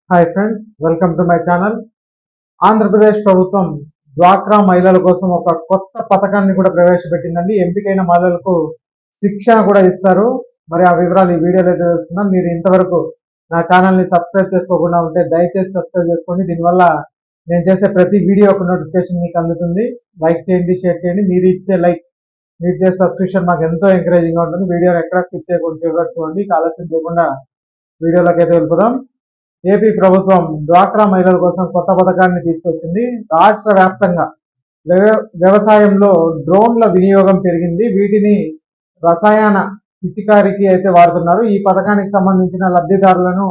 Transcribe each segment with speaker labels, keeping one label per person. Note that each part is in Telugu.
Speaker 1: Hi friends, welcome to my channel. Andhra Pradesh ప్రభుత్వం డ్వాక్రా మహిళల కోసం ఒక కొత్త పథకాన్ని కూడా ప్రవేశపెట్టిందండి. ఎంపికైన మహిళలకు శిక్షణ కూడా ఇస్తారు. మరి ఆ వివరాలు ఈ వీడియోలో అయితే తెలుసుకుందాం. మీరు ఇంతవరకు నా ఛానల్ని సబ్స్క్రైబ్ చేసుకోకుండా ఉంటే దయచేసి సబ్స్క్రైబ్ చేసుకోండి. దీనివల్ల నేను చేసే ప్రతి వీడియో ఒక నోటిఫికేషన్ మీకు అందుతుంది. లైక్ చేయండి, షేర్ చేయండి. మీరు ఇచ్చే లైక్, మీరు చేసే సబ్స్క్రిప్షన్ మాకు ఎంతో ఎంకరేజింగ్గా ఉంటుంది. వీడియోని ఎక్కడా స్కిప్ చేయకుండా చివరి చూడండి. ఆలస్యం చేయకుండా వీడియోలోకి అయితే వెళ్ళిపోదాం. ఏపీ ప్రభుత్వం డ్వాక్రా మహిళల కోసం కొత్త పథకాన్ని తీసుకొచ్చింది. రాష్ట్ర వ్యాప్తంగా వ్యవసాయంలో డ్రోన్ల వినియోగం పెరిగింది. వీటిని రసాయన పిచికారికి అయితే వాడుతున్నారు. ఈ పథకానికి సంబంధించిన లబ్ధిదారులను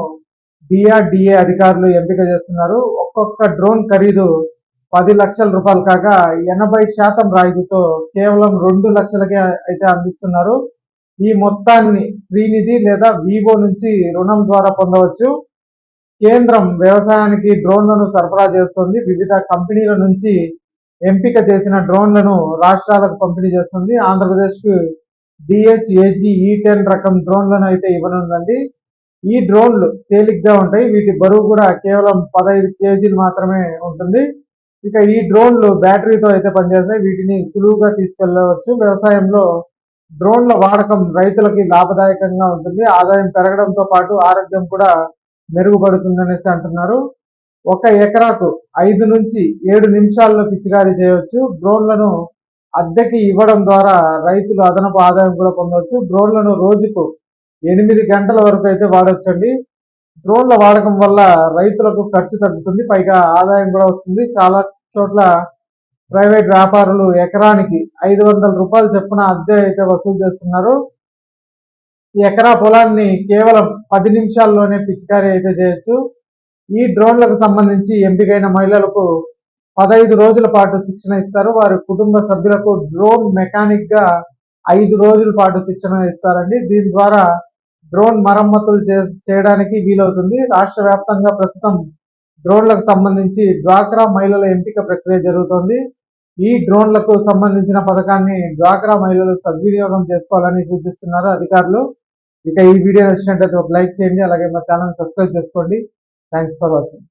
Speaker 1: డిఆర్డిఏ అధికారులు ఎంపిక చేస్తున్నారు. ఒక్కొక్క డ్రోన్ ఖరీదు 10 లక్షల రూపాయలు కాగా 80% రాయితీతో కేవలం 2 లక్షలకే అయితే అందిస్తున్నారు. ఈ మొత్తాన్ని శ్రీనిధి లేదా వివో నుంచి రుణం ద్వారా పొందవచ్చు. కేంద్రం వ్యవసాయానికి డ్రోన్లను సరఫరా చేస్తుంది. వివిధ కంపెనీల నుంచి ఎంపిక చేసిన డ్రోన్లను రాష్ట్రాలకు పంపిణీ చేస్తుంది. ఆంధ్రప్రదేశ్కు డిహెచ్ఏజీ E10 రకం డ్రోన్లను అయితే ఇవ్వనుందండి. ఈ డ్రోన్లు తేలిగ్గా ఉంటాయి. వీటి బరువు కూడా కేవలం 15 కేజీలు మాత్రమే ఉంటుంది. ఇక ఈ డ్రోన్లు బ్యాటరీతో అయితే పనిచేస్తాయి. వీటిని సులువుగా తీసుకెళ్లవచ్చు. వ్యవసాయంలో డ్రోన్ల వాడకం రైతులకి లాభదాయకంగా ఉంటుంది. ఆదాయం పెరగడంతో పాటు ఆరోగ్యం కూడా మెరుగుపడుతుందనేసి అంటున్నారు. 1 ఎకరాకు 5 నుంచి 7 నిమిషాల్లో పిచికారీ చేయవచ్చు. డ్రోన్లను అద్దెకి ఇవ్వడం ద్వారా రైతులు అదనపు ఆదాయం కూడా పొందవచ్చు. డ్రోన్లను రోజుకు 8 గంటల వరకు అయితే వాడవచ్చండి. డ్రోన్ల వాడకం వల్ల రైతులకు ఖర్చు తగ్గుతుంది, పైగా ఆదాయం కూడా వస్తుంది. చాలా చోట్ల ప్రైవేట్ వ్యాపారులు ఎకరానికి 500 రూపాయలు చొప్పున అద్దె అయితే వసూలు చేస్తున్నారు. ఈ ఎకరా పొలాన్ని కేవలం 10 నిమిషాల్లోనే పిచికారీ అయితే చేయొచ్చు. ఈ డ్రోన్లకు సంబంధించి ఎంపికైన మహిళలకు 15 రోజుల పాటు శిక్షణ ఇస్తారు. వారి కుటుంబ సభ్యులకు డ్రోన్ మెకానిక్ గా 5 రోజుల పాటు శిక్షణ ఇస్తారండి. దీని ద్వారా డ్రోన్ మరమ్మతులు చేయడానికి వీలవుతుంది. రాష్ట్ర వ్యాప్తంగా ప్రస్తుతం డ్రోన్లకు సంబంధించి డ్వాక్రా మహిళల ఎంపిక ప్రక్రియ జరుగుతోంది. ఈ డ్రోన్లకు సంబంధించిన పథకాన్ని డ్వాక్రా మహిళలు సద్వినియోగం చేసుకోవాలని సూచిస్తున్నారు అధికారులు. ఇక ఈ వీడియో నచ్చినట్లయితే ఒక లైక్ చేయండి, అలాగే మా ఛానల్ సబ్స్క్రైబ్ చేసుకోండి. Thanks for watching.